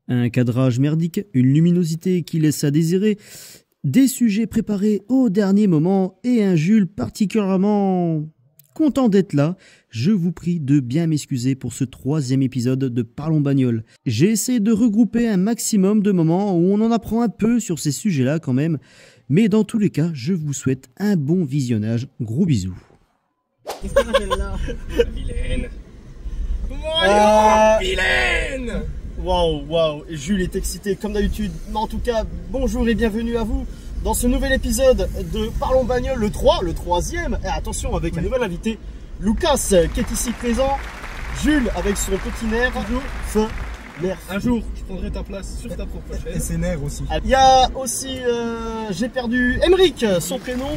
Un cadrage merdique, une luminosité qui laisse à désirer, des sujets préparés au dernier moment et un Jules particulièrement content d'être là. Je vous prie de bien m'excuser pour ce 3e épisode de Parlons Bagnole. J'ai essayé de regrouper un maximum de moments où on en apprend un peu sur ces sujets-là quand même. Mais dans tous les cas, je vous souhaite un bon visionnage. Gros bisous. Qu'est-ce qu'on appelle là? Vilaine. Vilaine. Waouh, Jules est excité comme d'habitude. Mais en tout cas, bonjour et bienvenue à vous dans ce nouvel épisode de Parlons Bagnole, le 3e. Et attention, avec un nouvel invité, Lucas, qui est ici présent. Jules, avec son petit nerf. Un jour, je prendrai ta place sur ta propre chaise. Et ses nerfs aussi. Il y a aussi, j'ai perdu Emeric, son prénom.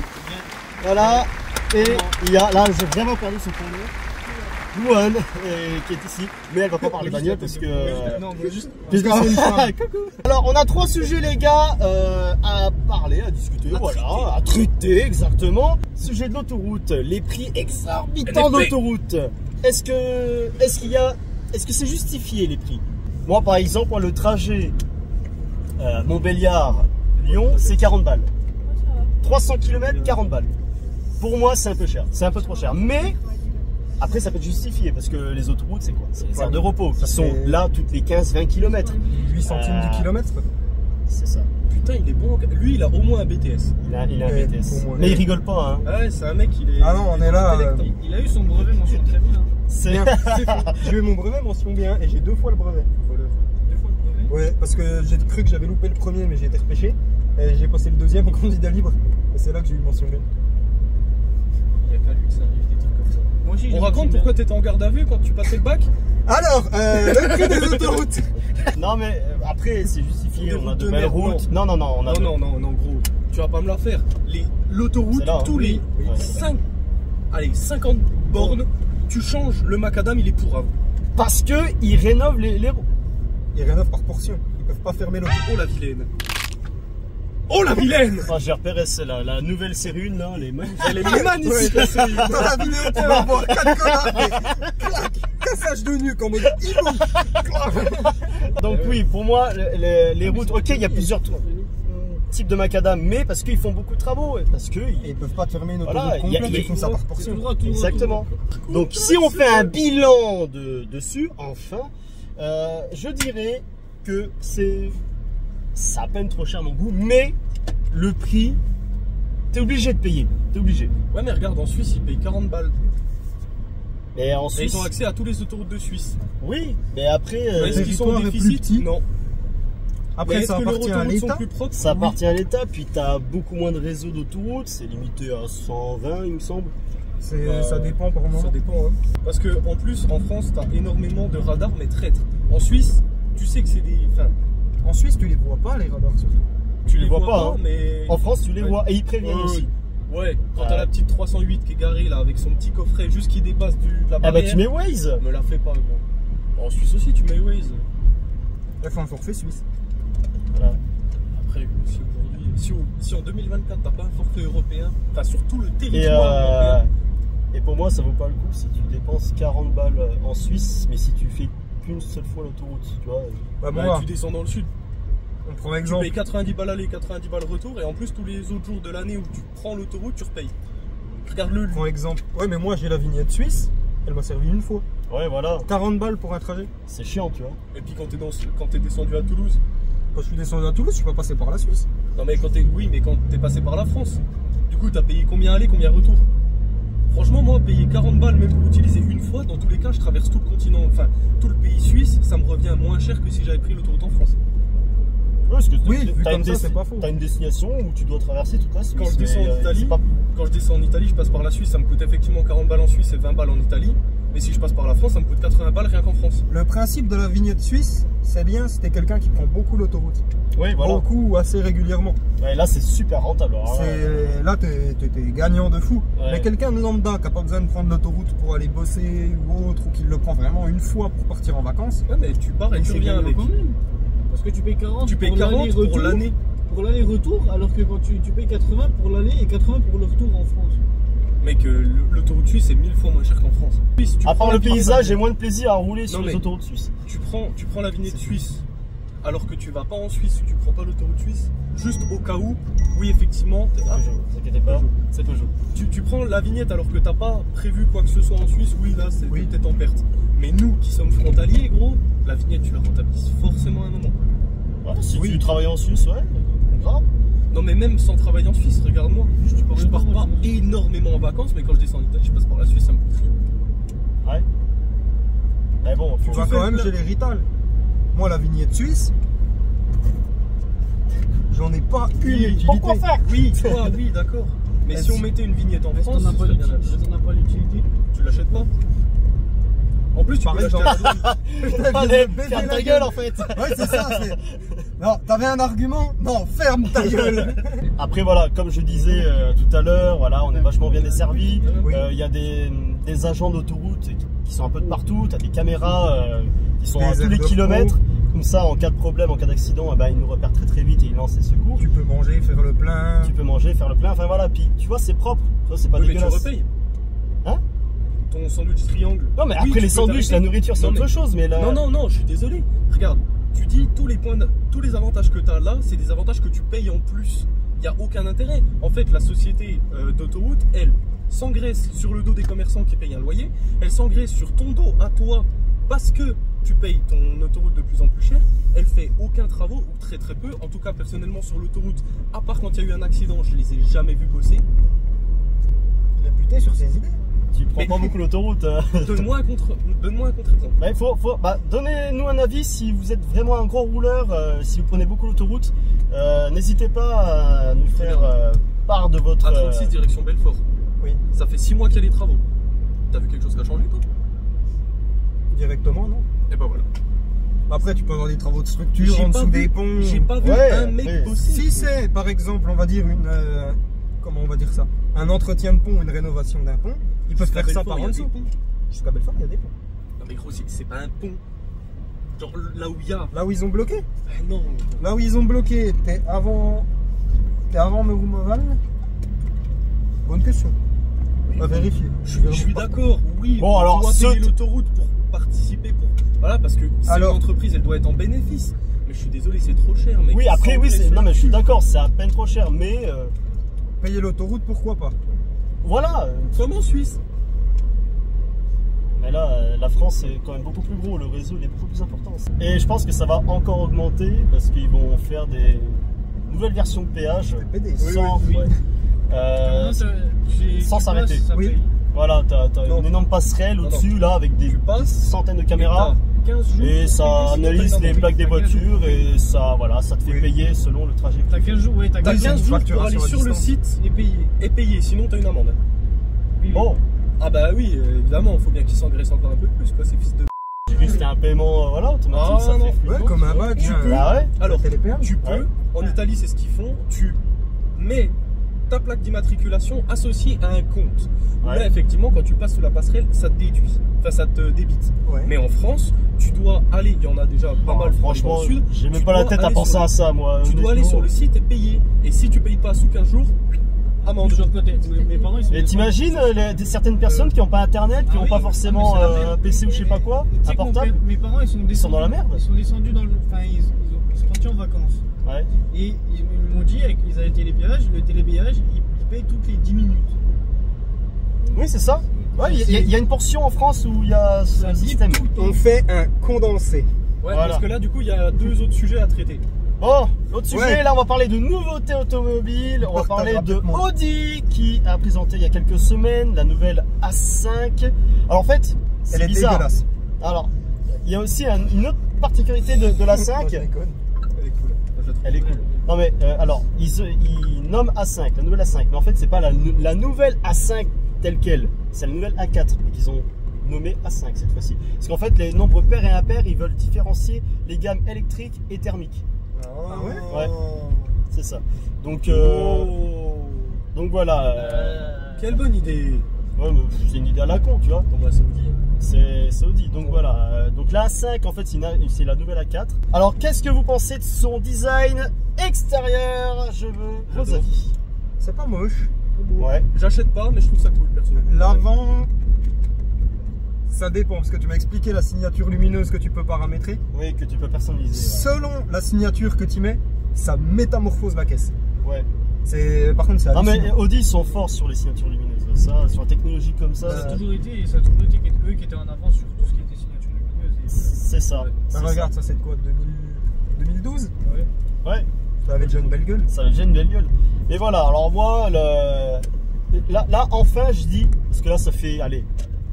Voilà. Et il y a, là, j'ai vraiment perdu son prénom. Louane, qui est ici, mais elle va pas parler bagnole parce que. Non, mais juste. Puisque c'est une femme. Alors, on a 3 sujets, les gars, à parler, à discuter, à traiter, exactement. Sujet de l'autoroute, les prix exorbitants d'autoroute. Est-ce que c'est justifié les prix? Moi, par exemple, le trajet Montbéliard-Lyon, c'est 40 balles. 300 km, 40 balles. Pour moi, c'est un peu cher. C'est un peu trop cher. Mais après, ça peut être justifié parce que les autoroutes, c'est quoi? C'est les aires de repos qui sont là toutes les 15-20 km. 8 centimes du kilomètre. C'est ça. Putain, il est bon. Lui, il a au moins un BTS. Il a un BTS. Mais il rigole pas, hein. Ah ouais, c'est un mec, il est. Ah non, on est là. Il a eu son brevet mention très bien. C'est Bien, c'est faux. J'ai eu mon brevet mention bien et j'ai 2 fois le brevet. 2 fois le brevet. Ouais, parce que j'ai cru que j'avais loupé le premier, mais j'ai été repêché. Et j'ai passé le 2e en candidat libre. Et c'est là que j'ai eu mention bien. Il n'y a qu'à lui que ça arrive des trucs comme ça. Moi aussi, On raconte pourquoi t'étais en garde à vue quand tu passais le bac? Alors, le prix des autoroutes. Non, mais après, c'est justifié. Des On a routes de de belles merde, routes. Non, Non, gros. Tu vas pas me la faire. L'autoroute, C'est là, hein. tous les 50 bornes, tu changes le macadam, il est pourrave. Parce que ils rénovent les routes. Ils rénovent par portion. Ils peuvent pas fermer l'autoroute. Oh la vilaine. Oh la vilaine. Ah, j'ai repéré celle-là, la nouvelle série 1, là, elle est magnifique. Elle est magnifique la série. Dans la vidéo, tu vas voir 4 connards. Clac, cassage de nuque en mode hibou. Donc oui, pour moi, les routes, ok, il y a plusieurs types de macadam, mais parce qu'ils font beaucoup de travaux, parce que Ils peuvent pas te fermer une autoroute Voilà, complète, ils font ça par portion. exactement. Donc si on fait un bilan dessus, enfin, je dirais que c'est à peine trop cher à mon goût, mais le prix, t'es obligé de payer, t'es obligé. Ouais, mais regarde, en Suisse, ils payent 40 balles. Et en Et Suisse, ils ont accès à tous les autoroutes de Suisse. oui, mais après, Est-ce qu'ils sont au territoire est plus déficit? petit. Non. Après, Mais ça est-ce que leurs appartient à autoroutes sont l'État. plus propres? ça appartient à l'État, puis t'as beaucoup moins de réseaux d'autoroutes, c'est limité à 120, il me semble. Ça dépend par moment. Ça dépend, hein. Parce que en plus, en France, t'as énormément de radars, mais traîtres. En Suisse, tu sais que c'est des. Enfin, En Suisse, tu les vois pas, les radars surtout. Tu les vois pas, hein. mais. En France, tu les Ouais. vois, et ils préviennent Ouais, aussi. Ouais, quand t'as la petite 308 qui est garée là avec son petit coffret juste qui dépasse de la Ah barrière. bah tu mets Waze. Me la fais pas, gros. En Suisse aussi, tu mets Waze. Elles font un forfait suisse. Voilà. Après, si aujourd'hui, si en 2024 t'as pas un forfait européen, enfin sur tout le Et, territoire européen, et pour moi, ça vaut pas le coup si tu dépenses 40 balles en Suisse, mais si tu fais qu'une seule fois l'autoroute, tu vois. Bah, bah, moi, tu descends dans le sud. on prend Tu l'exemple. payes 90 balles aller, 90 balles retour, et en plus tous les autres jours de l'année où tu prends l'autoroute, tu repayes. Regarde-le, lui. On prend exemple. Ouais, mais moi, j'ai la vignette suisse. Elle m'a servi une fois. Ouais, voilà. 40 balles pour un trajet. C'est chiant, tu vois. Et puis quand t'es descendu à Toulouse. Quand je suis descendu à Toulouse, je suis pas passé par la Suisse. Non mais quand t'es passé par la France. Du coup, t'as payé combien aller, combien retour? Franchement, moi, payer 40 balles même pour utiliser une fois, dans tous les cas, je traverse tout le continent, enfin tout le pays suisse, ça me revient moins cher que si j'avais pris l'autoroute en France. Ouais, parce que Oui, vu comme ça, c'est pas faux. t'as une destination où tu dois traverser toute la Suisse. Quand je descends mais, en Italie, c'est pas- quand je descends en Italie, je passe par la Suisse, ça me coûte effectivement 40 balles en Suisse et 20 balles en Italie. Mais si je passe par la France, ça me coûte 80 balles rien qu'en France. Le principe de la vignette suisse, c'est bien si t'es quelqu'un qui prend beaucoup l'autoroute. Oui, voilà. Beaucoup ou assez régulièrement. Ouais, là, c'est super rentable. Alors, Là, t'es gagnant de fou. Ouais. Mais quelqu'un de lambda qui n'a pas besoin de prendre l'autoroute pour aller bosser ou autre, ou qui le prend vraiment une fois pour partir en vacances, Ouais, mais tu pars et tu C'est reviens gagnant avec. quand même. Parce que tu payes 40 Tu payes pour 40 pour l'aller-retour. l'année. Pour l'aller-retour, alors que quand tu payes 80 pour l'aller et 80 pour le retour en France. Mec, l'autoroute suisse c'est 1000 fois moins cher qu'en France. Suisse, tu à prends part la le vignette- paysage, j'ai moins de plaisir à rouler sur Non, les mais- autoroutes suisses. Tu prends la vignette suisse. alors que tu vas pas en Suisse, tu prends pas l'autoroute suisse, juste au cas où, oui effectivement, Ne vous inquiétez pas, c'est Peugeot. tu prends la vignette alors que t'as pas prévu quoi que ce soit en Suisse, oui là c'est peut-être en perte. Mais nous qui sommes frontaliers gros, la vignette tu la rentabilises forcément à un moment. Ouais, si tu travailles en Suisse, ouais, grave. Non mais même sans travailler en Suisse, regarde-moi, je pars pas énormément en vacances, mais quand je descends en Italie, je passe par la Suisse, ça me coûte rien. Ouais. Mais bon, Tu vas quand même chez les Rital. Moi, la vignette suisse, j'en ai pas une utilité. Pourquoi faire? Oui, toi, oui, d'accord. Mais si on mettait une vignette en France, T'en as ce pas serait bien l'utilité. T'en as pas l'utilité. tu l'achètes pas. En plus, tu peux Pareil, l'acheter à la douane. Allez, ferme ta gueule en fait. Ouais, c'est ça. Non, t'avais un argument? Non, ferme ta gueule. Après voilà, comme je disais tout à l'heure, voilà, on est vachement bien desservi. Oui. Il y a des agents d'autoroute qui sont un peu de partout. T'as des caméras qui sont à Des tous les aides de kilomètres. repos. Comme ça, en cas de problème, en cas d'accident, ils nous repèrent très vite et ils lancent les secours. Tu peux manger, faire le plein. Tu peux manger, faire le plein. Enfin voilà, puis tu vois, c'est propre. Tu vois, c'est pas Oui, mais tu dégueulasse. repayes. Hein? Ton sandwich triangle. Non, mais Oui, après tu les peux sandwichs, t'arrêter. la nourriture, c'est Non, autre mais- chose. Mais là, Non, je suis désolé. Regarde, tu dis tous les avantages que tu as là, c'est des avantages que tu payes en plus. Il n'y a aucun intérêt. En fait, la société d'autoroute, elle s'engraisse sur le dos des commerçants qui payent un loyer, elle s'engraisse sur ton dos à toi parce que tu payes ton autoroute de plus en plus cher. Elle fait aucun travaux, ou très peu. En tout cas, personnellement, sur l'autoroute, à part quand il y a eu un accident, je les ai jamais vus bosser. Il a buté sur ses idées. tu prends Mais- pas beaucoup l'autoroute. Donne-moi un contre-exemple. Bah, donnez-nous un avis si vous êtes vraiment un gros rouleur, si vous prenez beaucoup l'autoroute. N'hésitez pas à nous faire part de votre. A36 direction Belfort. Oui. Ça fait 6 mois qu'il y a des travaux. T'as vu quelque chose qui a changé, toi? Directement, non? Et ben voilà. Après, tu peux avoir des travaux de structure J'ai en pas dessous vu- des ponts. J'ai pas vu Ouais, un mec ouais. bosser. Si c'est, par exemple, on va dire une. Comment on va dire ça? Un entretien de pont, une rénovation d'un pont, ils peuvent Jusqu'à faire ça Belfort, par il y en a des dessous. ponts. Jusqu'à Belfort, il y a des ponts. Non mais gros, c'est pas un pont. Genre là où il y a. Là où ils ont bloqué? Non. Là où ils ont bloqué, t'es avant Meroumoval? Bonne question. À vérifier. Je suis d'accord, oui. Bon, alors, on doit ce- payer l'autoroute pour participer. Voilà, parce que c'est une Alors- entreprise, elle doit être en bénéfice. Mais je suis désolé, c'est trop cher, mec. Oui, après, Sans oui, pression. non, mais je suis d'accord, c'est à peine trop cher, mais Payer l'autoroute, pourquoi pas? voilà. Comme en Suisse. Mais là, la France, c'est quand même beaucoup plus gros, le réseau il est beaucoup plus important. Et je pense que ça va encore augmenter parce qu'ils vont faire des nouvelles versions de péage PD. sans, oui. ouais. Sans s'arrêter. Oui. Voilà, t'as Non. une énorme passerelle Non, au-dessus là avec des Tu passes, centaines de caméras et t'as 15 jours et pour ça payer si analyse t'as les pas plaques des t'as 15 voitures et ça, voilà, ça te fait Oui. payer selon le trajet. T'as 15 jours, ouais, T'as 15 15 jours pour facturation aller à sur le distance. site et payé. et payer, sinon t'as une amende. Oui, Bon, Ah bah oui, évidemment, il faut bien qu'ils s'engraissent encore un peu plus, quoi, ces fils de... j'ai vu que c'était un paiement voilà, automatique, Ah, ça non. fait flux. Ouais, comme un badge. Tu peux. Ah ouais. Alors, Télépéage. tu peux, Ouais. en Italie c'est ce qu'ils font, tu mets ta plaque d'immatriculation associée à un compte. Où Ouais. là, effectivement, quand tu passes sous la passerelle, ça te déduit, enfin ça te débite. Ouais. Mais en France, tu dois aller, il y en a déjà pas mal Franchement, dans le sud, j'ai même tu pas la dois tête à aller penser sur- à ça, moi. Tu dois aller honnêtement. sur le site et payer. Et si tu payes pas sous 15 jours, amende. Genre côté. Mes parents, ils sont. Et t'imagines certaines personnes qui n'ont pas internet, qui Ah n'ont oui, pas forcément ah, mais c'est la un merde. PC ou je sais pas quoi, Tu sais un que portable. mes parents, ils sont descendus. sont dans la merde. Ils sont descendus dans le. Enfin, ils sont partis en vacances. Ouais. Et ils m'ont dit, ils avaient le télépéage, ils payent toutes les 10 minutes. Oui, c'est ça. Ouais, il y a une portion en France où il y a ce Ça dit système. tout. On fait un condensé. Ouais, Voilà. parce que là, du coup, il y a 2 autres sujets à traiter. Bon, l'autre sujet, Ouais. là, on va parler de nouveautés automobiles. On va Partage parler de rapidement. Audi qui a présenté il y a quelques semaines la nouvelle A5. Alors en fait, c'est Elle est bizarre. dégueulasse. Alors, il y a aussi une autre particularité de Non, je l'A5. déconne. Elle est cool. Moi, je la trouve Elle est cool. Non mais alors, ils nomment A5, la nouvelle A5, mais en fait c'est pas la nouvelle A5 telle quelle, c'est la nouvelle A4 qu'ils ont nommé A5 cette fois-ci. Parce qu'en fait les nombres pairs et impairs, ils veulent différencier les gammes électriques et thermiques. Ah ouais. Ouais. C'est ça. Donc, Oh. donc voilà. Quelle bonne idée. Ouais, mais c'est une idée à la con, tu vois. Bon bah c'est Audi. C'est Audi, donc voilà. Donc la A5 en fait c'est la nouvelle A4. Alors qu'est-ce que vous pensez de son design extérieur? Je veux vos J'adore. avis. C'est pas moche. Ouais. J'achète pas, mais je trouve ça cool personnellement. L'avant, Ça dépend, parce que tu m'as expliqué la signature lumineuse que tu peux paramétrer. Oui, que tu peux personnaliser. Selon la signature que tu mets, ça métamorphose la caisse. Ouais. Par contre, c'est Non mais hallucinant. Audi ils sont forts sur les signatures lumineuses. Ça, sur la technologie comme ça. Ça a toujours été eux qui étaient en avance sur tout ce qui était signature lumineuse. C'est ça. Ouais. c'est Regarde, ça c'est de quoi, 2012? Ouais. ça. Ouais. Ça avait déjà une belle gueule. Ça gêne une belle gueule. Et voilà, alors moi, là, enfin, je dis, parce que là, ça fait, allez,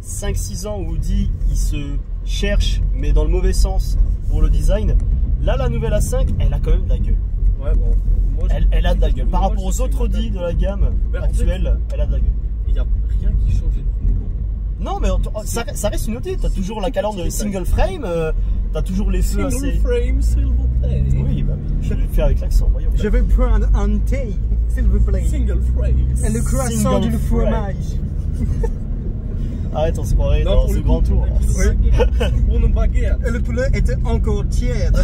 5-6 ans où Audi, il se cherche, mais dans le mauvais sens pour le design. Là, la nouvelle A5, elle a quand même de la gueule. Ouais, bon. Moi, Elle a de la gueule. Par moi, rapport je aux sais autres que Audi de la gamme Ben, en actuelle, elle a de la gueule. il n'y a rien qui change énormément. Non, mais ça reste une Audi. T'as toujours la calandre de single frame, t'as toujours les feux Single assez... frame, s'il vous plaît. Oui, bah oui, je vais le faire avec l'accent, voyons. Je vais prendre un thé, s'il vous plaît. Single frame. Et le croissant Single du frame. fromage. Arrête, on se croirait Non, dans pour ce le grand coup, tour. Oui. Pour nos baguettes. Et le poulet était encore tiède.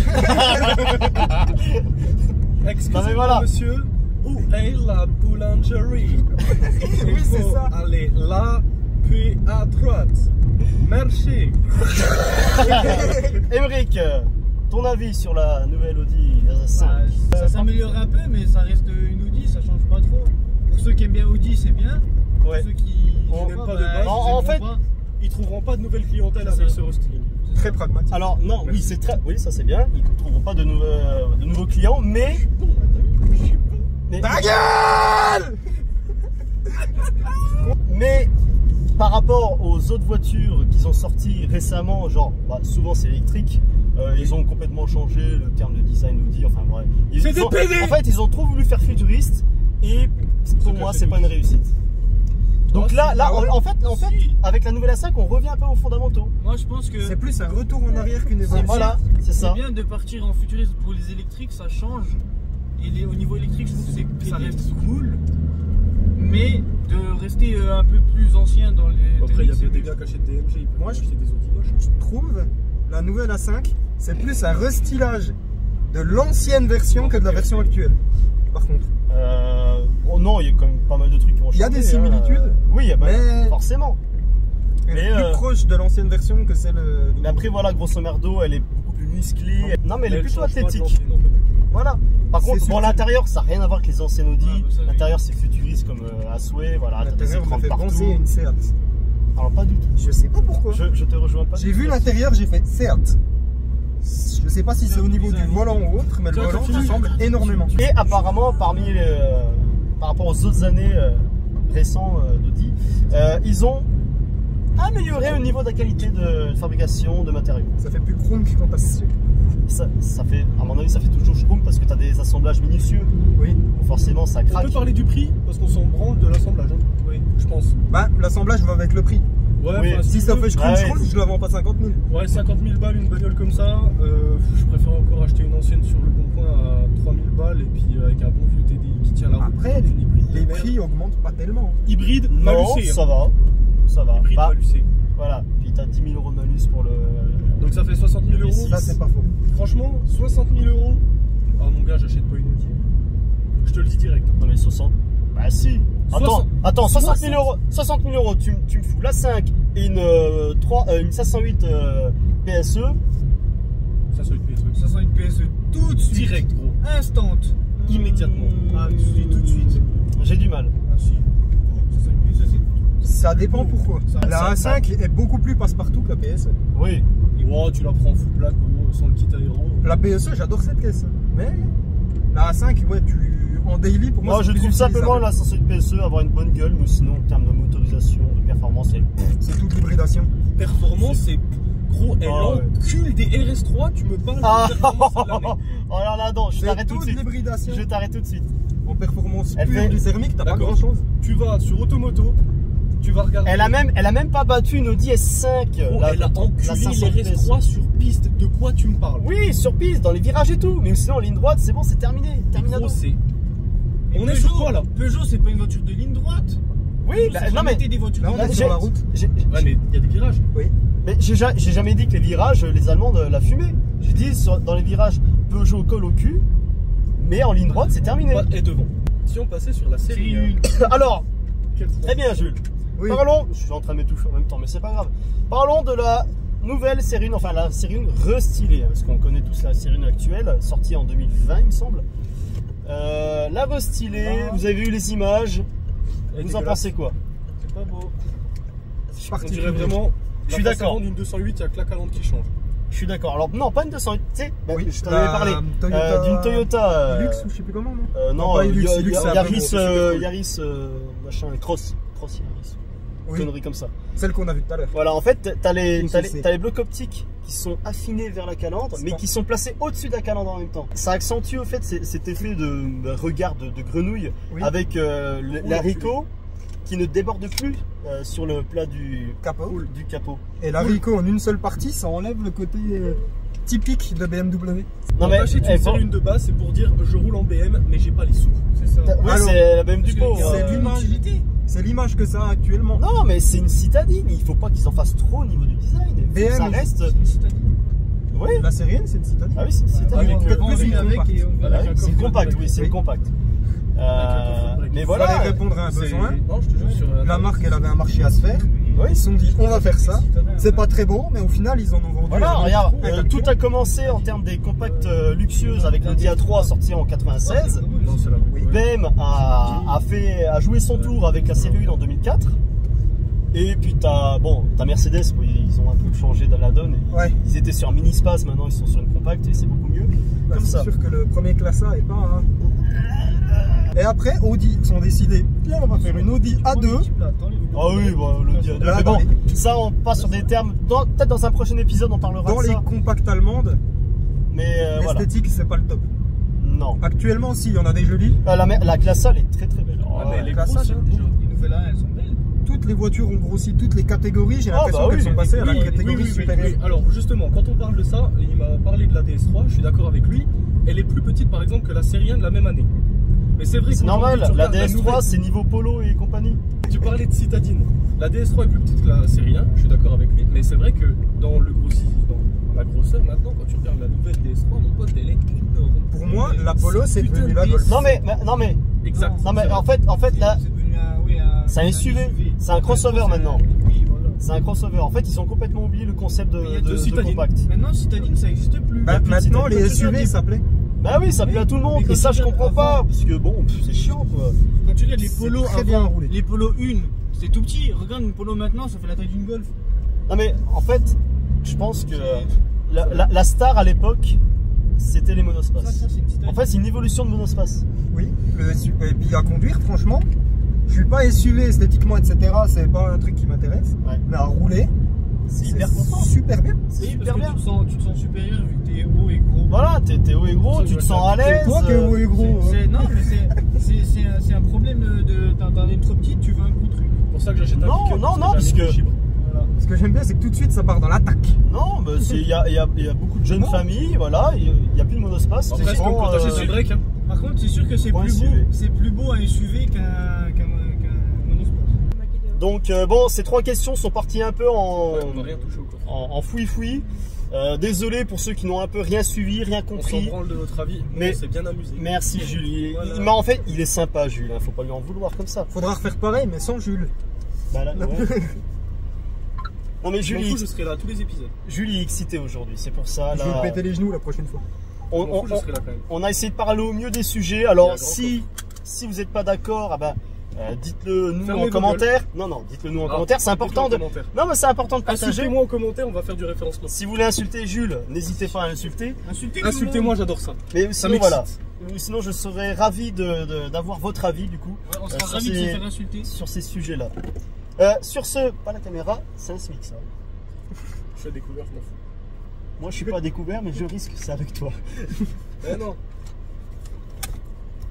Excusez-moi, Non, mais voilà. monsieur. Où est la boulangerie? Oui, c'est ça. Allez là, puis à droite. Merci. Émeric, ton avis sur la nouvelle Audi A5? Ça s'améliore un peu, mais ça reste une Audi, ça change pas trop. Pour ceux qui aiment bien Audi, c'est bien. Pour Ouais. ceux qui On n'aiment n'aime pas, pas de base. En fait, Ils trouveront pas de nouvelle clientèle C'est avec ça. ce restyling. Très pragmatique. Alors non, oui, c'est très, oui, ça c'est bien. Ils ne trouveront pas de nouveaux clients, mais Ta gueule! mais par rapport aux autres voitures qu'ils ont sorties récemment, genre souvent c'est électrique, ils ont complètement changé le terme de design Audi. Enfin bref, C'est des PD. en fait, ils ont trop voulu faire futuriste et pour moi, c'est pas une réussite. Donc là, en fait, avec la nouvelle A5, on revient un peu aux fondamentaux. Moi, je pense que C'est plus un retour en arrière qu'une évolution. Voilà, c'est ça. c'est bien de partir en futuriste pour les électriques, ça change. Et au niveau électrique, je trouve que ça reste cool. Mais de rester un peu plus ancien dans les. Après, il y a c'est bien des mieux. gars qui achètent des MG, ils peuvent Moi, acheter des Audi moches. Je trouve la nouvelle A5, c'est plus un restylage de l'ancienne version que de la version actuelle. Par contre. Oh non, il y a quand même pas mal de trucs qui vont changer. Il y a des similitudes, oui, mais- forcément. Elle est Mais, plus proche de l'ancienne version que celle. Mais après, voilà, grosso merdo, elle est beaucoup plus musclée. Non, mais elle est plutôt change pas de athlétique. l'ancienne, en fait. Voilà. Par C'est contre, bon, subtil. l'intérieur, ça n'a rien à voir avec les anciennes Audi. Ah, bah ça, oui. L'intérieur, c'est futuriste comme à souhait. Voilà, t'as des L'intérieur écrans m'a fait partout. penser à une Seat. Alors, pas du tout. Je sais pas pourquoi. Je te rejoins pas. J'ai du vu tout. l'intérieur, j'ai fait Seat. Je sais pas si c'est au niveau du volant ou autre, mais le Toi, volant tu- ressemble énormément. Et apparemment, par rapport aux autres années récents d'Audi, ils ont amélioré au niveau de la qualité de fabrication de matériaux. Ça fait plus chrome quand t'as dessus. Ça fait, à mon avis, ça fait toujours schroom parce que tu as des assemblages minutieux. Oui. Donc forcément, ça On craque. peut parler du prix parce qu'on s'en branle de l'assemblage. Hein. Oui. Je pense. Bah, l'assemblage va avec le prix. Ouais, Oui. enfin, Si tu ça veux. fait schroom, Ouais, schroom, je la vends pas 50 000. Ouais, 50 000 balles, une bagnole comme ça. Je préfère encore acheter une ancienne sur le bon coin à 3 000 balles et puis avec un bon vieux TDI qui tient la route. Après, Une hybride de les merde. prix augmentent pas tellement. Hybride, Non, malucé. ça va. Ça va. Hybride, Bah, malucé. voilà. Puis tu as 10 000 € de malus pour le. Donc ça fait 60 000 euros. Ça, c'est pas faux. Franchement, 60 000 euros. Ah mon gars, j'achète pas une Audi. Je te le dis direct. Non, mais 60. Bah, si. Attends, 60 000 euros. 60 000 euros, tu me fous la 5 et une 508 PSE. Ça soit une PSE. Ça sent une PSE tout de suite. Direct, gros. Instant. Immédiatement. Ah, tout de suite. J'ai du mal. Ah si. Ça sent une PSE, c'est. Ça dépend pourquoi. La ça- A5 est beaucoup plus passe-partout que la PSE. Oui. Oh, tu la prends en full black, gros, sans le kit aéro. La PSE, j'adore cette caisse. Mais la A5, ouais, en daily, pour moi, Moi, c'est je plus trouve simplement utilisable. la 508 PSE avoir une bonne gueule, mais sinon, en termes de motorisation, de performance, elle. C'est toute l'hybridation. Performance, c'est gros. Elle Ah ouais. encule des RS3, tu me parles Ah de performance de l'année. Oh là là, non, je C'est t'arrête tout de toute suite. l'hybridation. Je t'arrête tout de suite. En performance Elle pure fait- du thermique, t'as pas D'accord. grand chose. Tu vas sur Automoto, tu vas regarder. Elle a même pas battu une Audi S5. Gros, elle a enculé la les 500 RS3 sur piste. De quoi tu me parles? Oui, sur piste, dans les virages et tout. Mais sinon, en ligne droite, c'est bon, c'est terminé. Terminado. Gros, c'est. Mais On est sur quoi là? Peugeot, c'est pas une voiture de ligne droite. Oui, bah, C'est non mais. des voitures Là, de on ligne est droite. sur la route. Ouais, mais il y a des virages. Oui. Mais j'ai jamais dit que les virages, les Allemands la fumaient. J'ai dit dans les virages, Peugeot colle au cul. Mais en ligne droite, c'est terminé. Et devant. Si on passait sur la série C'est une- 1. Alors, Quel très bien, Jules. Oui. Parlons, je suis en train de m'étouffer en même temps, mais c'est pas grave. Parlons de la nouvelle série, enfin la série restylée, parce qu'on connaît tous la série actuelle, sortie en 2020, il me semble. La restylée, vous avez vu les images, vous en pensez quoi? C'est pas beau. On dirait vraiment. Je suis d'accord. D'une 208, il y a que la calandre qui change. Je suis d'accord. Alors, non, pas une 208, tu sais, Oui, je t'en avais parlé. D'une Toyota. Hilux ou je sais plus comment, non Non, pas Hilux, Hilux, c'est un peu Yaris, gros, Yaris, machin, Cross Yaris. Oui. Connerie comme ça. Celle qu'on a vue tout à l'heure. Voilà, en fait, t'as les CC. blocs optiques qui sont affinés vers la calandre, mais qui sont placés au-dessus de la calandre en même temps. Ça accentue au fait cet effet de regard de grenouille Oui. avec l'haricot qui ne déborde plus sur le plat du Capot. Et l'haricot en une seule partie, ça enlève le côté typique de BMW. Non mais Acheter une série 1 de base, c'est pour dire je roule en BM, mais j'ai pas les sous. C'est ça. oui, Alors, c'est la même du pot. c'est l'image. C'est l'image que ça a actuellement. Non, mais c'est une citadine. Il faut pas qu'ils en fassent trop au niveau du design. BM, ça reste. C'est une citadine. Oui. La série N, c'est une citadine. Ah oui, c'est une citadine. Avec On plus une avec compact. et on va Ah avec oui, un c'est une coffre compacte, black. oui, c'est une compacte. Mais Il voilà. fallait répondre à un besoin. Non, je te jure, sur. La marque, elle avait un marché à se faire. Oui. Ils se sont dit, on va faire ça. C'est pas très bon, mais au final, ils en ont vendu. Voilà, un regarde, autre. tout a commencé en termes des compacts luxueuses avec le Dia 3 sorti en 96. Non, c'est là. Oui. BM a joué son tour avec la série 1 en 2004. Et puis t'as Mercedes, ils ont un peu changé dans la donne. Ouais. Ils étaient sur mini space, maintenant ils sont sur une compacte et c'est beaucoup mieux. Bah, Comme c'est ça. sûr que le premier classa est pas. Et après, Audi sont décidés. Tiens, on va faire une Audi A2. Ah oui, l'Audi A2. Là, Mais dans bon, les- ça on passe sur des termes. Peut-être dans un prochain épisode on parlera Dans de les ça. compacts allemandes, Mais voilà. l'esthétique, c'est pas le top. Non. Actuellement, si, il y en a des jolies. La classe A elle est très très belle. Ouais, mais elle est ça, grosse, j'aime déjà. Les nouvelles elles sont belles. Toutes les voitures ont grossi, toutes les catégories. J'ai Ah, l'impression bah qu'elles oui, sont passées à la Oui, catégorie supérieure. oui. Alors justement, quand on parle de ça, il m'a parlé de la DS3, je suis d'accord avec lui. Elle est plus petite par exemple que la série 1 de la même année. Mais c'est vrai C'est qu'aujourd'hui, normal, tu la regardes DS3 nouvelle- c'est niveau polo et compagnie. Tu parlais de citadine. La DS3 est plus petite que la série 1, je suis d'accord avec lui. Mais c'est vrai que dans la grosseur maintenant, quand tu regardes la nouvelle DS3, mon pote, elle est énorme. Pour moi, l'Apollo, c'est Putain devenu de la Golf. Non mais Exact. non mais en fait là C'est devenu c'est un SUV, c'est un crossover maintenant. Oui, voilà. C'est un crossover. En fait, ils ont complètement oublié le concept Mais il y a de deux citadines. compact. Maintenant, citadine, ça n'existe plus. Bah, plus de maintenant, citadine. les SUV s'appelaient. Bah oui, ça plaît à tout le monde. Mais Et ça, quand je tu comprends regardes pas. Parce que bon, c'est chiant quoi. Quand tu regardes les C'est polos très bien avant, roulé. les polos 1, c'était tout petit. Regarde une polo maintenant, ça fait la taille d'une Golf. Non mais en fait, je pense que la star à l'époque, c'était les monospaces. Ça, c'est une citadine. En fait, c'est une évolution de monospace. Oui, le SUV. Et puis à conduire, franchement, je suis pas SUV esthétiquement, etc. C'est pas un truc qui m'intéresse. Ouais. Mais à rouler, C'est hyper confort. super bien. C'est Oui, super parce que bien. tu te sens supérieur vu que t'es haut et gros. Voilà, t'es haut et gros, Ça, tu te je sens à vois ça. l'aise. C'est toi qui es haut et gros. Non, mais c'est un problème de. T'en es trop petite, tu veux un gros truc. C'est pour ça que j'achète un Non, pick-up, non, non, parce que parce que- j'ai un fibre. Voilà. Ce que j'aime bien, c'est que tout de suite, ça part dans l'attaque. Non, mais il y a beaucoup de jeunes Non. familles, voilà, il y a plus de monospace. Après, c'est comme quand t'achètes une break. Hein. Par contre, c'est sûr que c'est Pour un plus beau. SUV. C'est plus beau un SUV qu'un monospace. Donc bon, ces trois questions sont parties un peu On va rien toucher au coffre. en fouille-fouille. Désolé pour ceux qui n'ont un peu rien suivi, rien On s'en compris. branle de notre avis, mais Mais- on s'est bien amusé. Merci Jules. Voilà. En fait, il est sympa Jules, hein, faut pas lui en vouloir comme ça. Faudra refaire pareil, mais sans Jules. Bah là, ouais. Non mais Je m'en Julie, fous, je serai là à tous les épisodes. Julie est excitée aujourd'hui, c'est pour ça. Je vais Là, me péter les genoux la prochaine fois. Je on, m'en fous, je on- serai là quand même. on a essayé de parler au mieux des sujets. Il y a Alors un grand si vous n'êtes pas d'accord, ah bah, dites-le nous Fermez en vos commentaire. Non, dites-le nous en Ah, commentaire. C'est important de. dites-le en commentaire. Non mais c'est important de partager. Insultez-moi en commentaire, on va faire du référencement. Si vous voulez insulter Jules, n'hésitez pas à l'insulter. Insultez-moi, j'adore ça. Mais Ça sinon m'excite. voilà. Ou sinon je serais ravi d'avoir votre avis du coup Ouais, on sera ça, ravis de se c'est- faire insulter. sur ces sujets-là. Sur ce, pas la caméra, c'est un SMIC ça. Je suis à découvert, je m'en fous. Moi je suis pas à découvert mais je risque c'est avec toi. Eh non.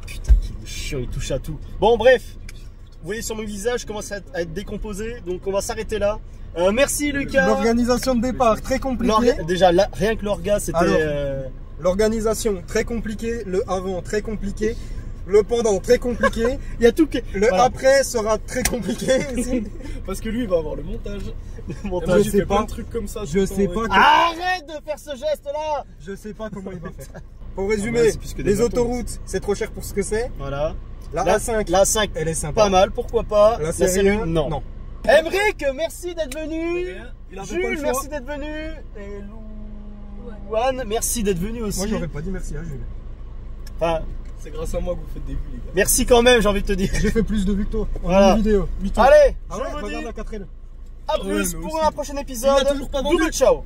Putain qu'il est chiant, il touche à tout. Bon bref, vous voyez sur mon visage, je commence à être décomposé, donc on va s'arrêter là. Merci Lucas. L'organisation de départ, très compliquée. Déjà là, rien que l'orga c'était... Alors, L'organisation, très compliquée. Le avant, très compliqué. Le pendant, très compliqué. il y a tout qui... Le Voilà. après sera très compliqué aussi. Parce que lui, il va avoir le montage. Le Et montage. moi, je j'ai sais fait pas. plein de trucs comme ça. Je tout le sais temps, pas ouais. que- Arrête de faire ce geste là. Je sais pas comment il va faire. Pour Ah résumer, bah, c'est plus que des les bâtons. autoroutes, c'est trop cher pour ce que c'est. Voilà. La A5, La 5, elle est sympa. pas mal, pourquoi pas. La série 1, non. Emric, merci d'être venu. Il avait pas le Jules, choix. merci d'être venu. Et Louane, merci d'être venu aussi. Moi, j'aurais pas dit merci à Jules. Enfin, C'est grâce à moi que vous faites des vues, les gars. merci quand même, j'ai envie de te dire. J'ai fait plus de vues que toi en Voilà. une vidéo. Allez, Ah je ouais, vous regarde dis la 4L. à Ouais, plus mais pour aussi. un prochain épisode. Il l'a toujours pas vendu. Double ciao.